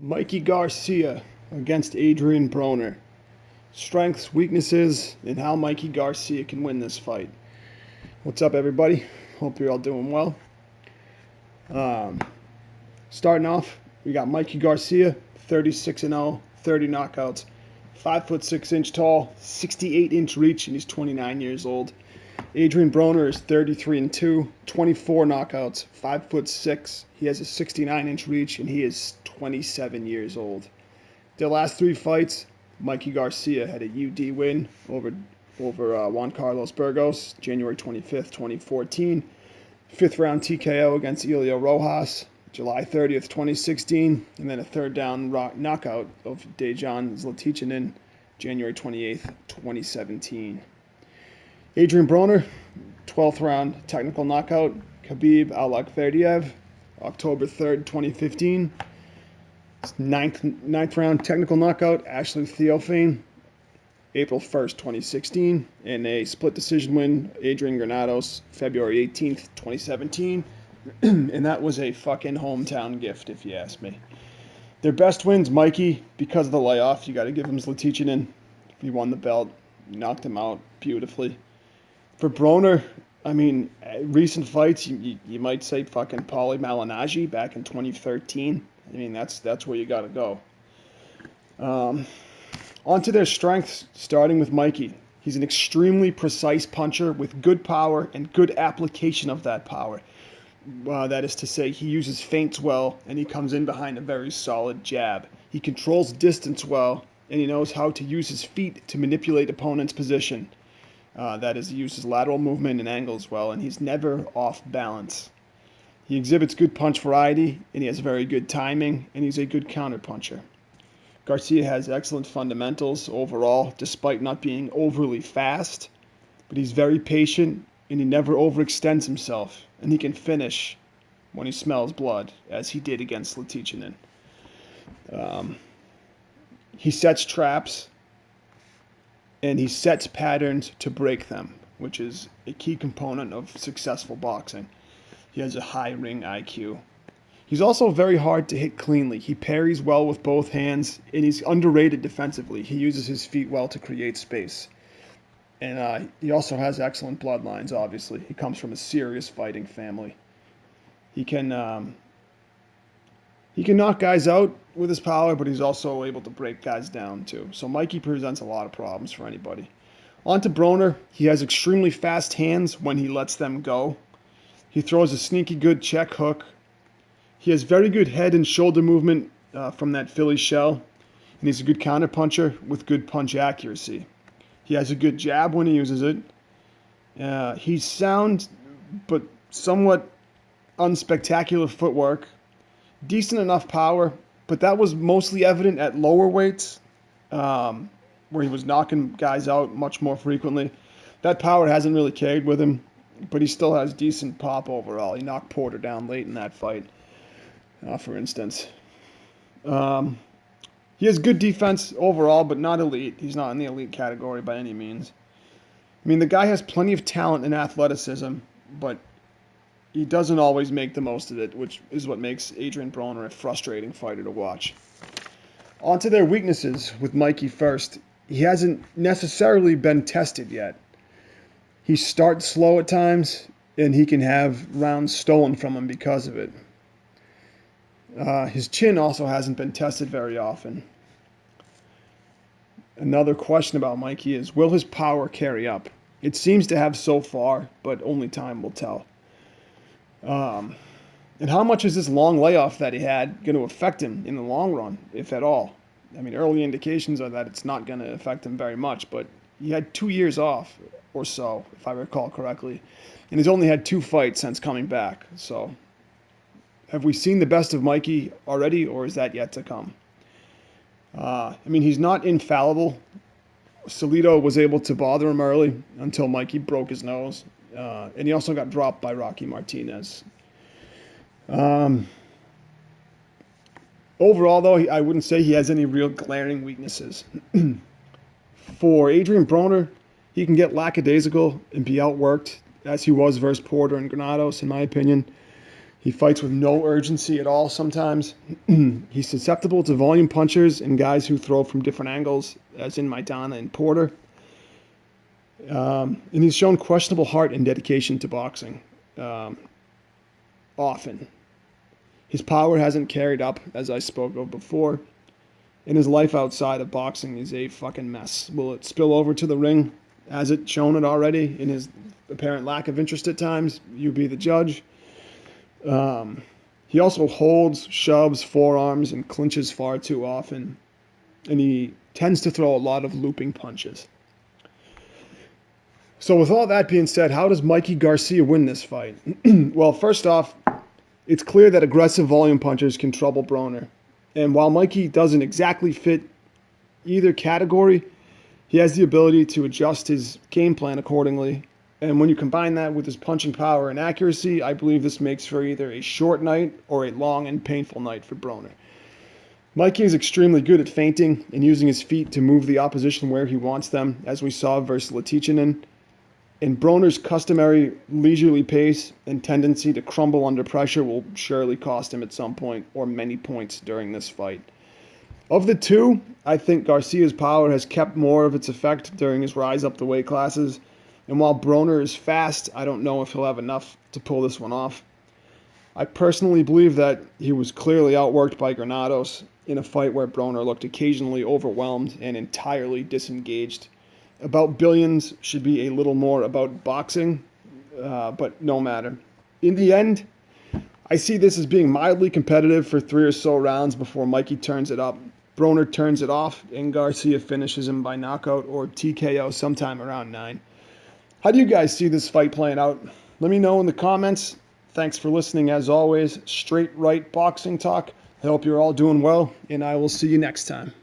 Mikey Garcia against Adrien Broner. Strengths, weaknesses, and how Mikey Garcia can win this fight. What's up, everybody? Hope you're all doing well. Starting off, we got Mikey Garcia, 36-0, 30 knockouts, 5'6" tall, 68-inch reach, and he's 29 years old. Adrien Broner is 33-2, 24 knockouts, 5'6". He has a 69-inch reach, and he is 27 years old. Their last three fights, Mikey Garcia had a UD win over Juan Carlos Burgos, January 25th, 2014. Fifth round TKO against Elio Rojas, July 30th, 2016. And then a third down knockout of Dejan Zlaticanin, January 28th, 2017. Adrien Broner, 12th round technical knockout, Khabib Alakverdiev, October 3rd, 2015. Ninth round technical knockout, Ashley Theophane, April 1st, 2016. And a split decision win, Adrian Granados, February 18th, 2017. And that was a fucking hometown gift, if you ask me. Their best wins, Mikey, because of the layoff, you got to give him Zlaticanin. He won the belt, knocked him out beautifully. For Broner, I mean, recent fights, you might say fucking Paulie Malignaggi back in 2013. I mean, that's where you got to go. On to their strengths, starting with Mikey. He's an extremely precise puncher with good power and good application of that power. That is to say, he uses feints well, and he comes in behind a very solid jab. He controls distance well, and he knows how to use his feet to manipulate opponent's position. That is, he uses lateral movement and angles well, and he's never off balance. He exhibits good punch variety, and he has very good timing, and he's a good counterpuncher. Garcia has excellent fundamentals overall, despite not being overly fast, but he's very patient, and he never overextends himself, and he can finish when he smells blood, as he did against Zlaticanin. He sets traps, and he sets patterns to break them, which is a key component of successful boxing. He has a high ring IQ. He's also very hard to hit cleanly. He parries well with both hands, and he's underrated defensively. He uses his feet well to create space. And he also has excellent bloodlines, obviously. He comes from a serious fighting family. He can knock guys out with his power, but he's also able to break guys down too. So Mikey presents a lot of problems for anybody. On to Broner. He has extremely fast hands when he lets them go. He throws a sneaky good check hook. He has very good head and shoulder movement from that Philly shell. And he's a good counterpuncher with good punch accuracy. He has a good jab when he uses it. He's sound but somewhat unspectacular footwork. Decent enough power, but that was mostly evident at lower weights, where he was knocking guys out much more frequently. That power hasn't really carried with him, but he still has decent pop overall. He knocked Porter down late in that fight, for instance. He has good defense overall, but not elite. He's not in the elite category by any means. I mean, the guy has plenty of talent and athleticism, but he doesn't always make the most of it, which is what makes Adrien Broner a frustrating fighter to watch. On to their weaknesses with Mikey first. He hasn't necessarily been tested yet. He starts slow at times, and he can have rounds stolen from him because of it. His chin also hasn't been tested very often. Another question about Mikey is, will his power carry up? It seems to have so far, but only time will tell. And how much is this long layoff that he had going to affect him in the long run, if at all? I mean, early indications are that it's not going to affect him very much, but he had 2 years off or so, if I recall correctly, and he's only had 2 fights since coming back. So have we seen the best of Mikey already, or is that yet to come? I mean, he's not infallible. Salido was able to bother him early until Mikey broke his nose. And he also got dropped by Rocky Martinez. Overall, though, I wouldn't say he has any real glaring weaknesses. For Adrien Broner, he can get lackadaisical and be outworked, as he was versus Porter and Granados, in my opinion. He fights with no urgency at all sometimes. He's susceptible to volume punchers and guys who throw from different angles, as in Maidana and Porter. And he's shown questionable heart and dedication to boxing. Often. His power hasn't carried up, as I spoke of before. And his life outside of boxing is a fucking mess. Will it spill over to the ring? Has it shown it already in his apparent lack of interest at times? You be the judge. He also holds, shoves, forearms, and clinches far too often. And he tends to throw a lot of looping punches. So with all that being said, how does Mikey Garcia win this fight? Well, first off, it's clear that aggressive volume punchers can trouble Broner. And while Mikey doesn't exactly fit either category, he has the ability to adjust his game plan accordingly. And when you combine that with his punching power and accuracy, I believe this makes for either a short night or a long and painful night for Broner. Mikey is extremely good at feinting and using his feet to move the opposition where he wants them, as we saw versus Latichinen. And Broner's customary leisurely pace and tendency to crumble under pressure will surely cost him at some point or many points during this fight. Of the two, I think Garcia's power has kept more of its effect during his rise up the weight classes. And while Broner is fast, I don't know if he'll have enough to pull this one off. I personally believe that he was clearly outworked by Granados in a fight where Broner looked occasionally overwhelmed and entirely disengaged. About billions should be a little more about boxing, but no matter. In the end, I see this as being mildly competitive for 3 or so rounds before Mikey turns it up. Broner turns it off, and Garcia finishes him by knockout or TKO sometime around 9. How do you guys see this fight playing out? Let me know in the comments. Thanks for listening, as always. Straight right boxing talk. I hope you're all doing well, and I will see you next time.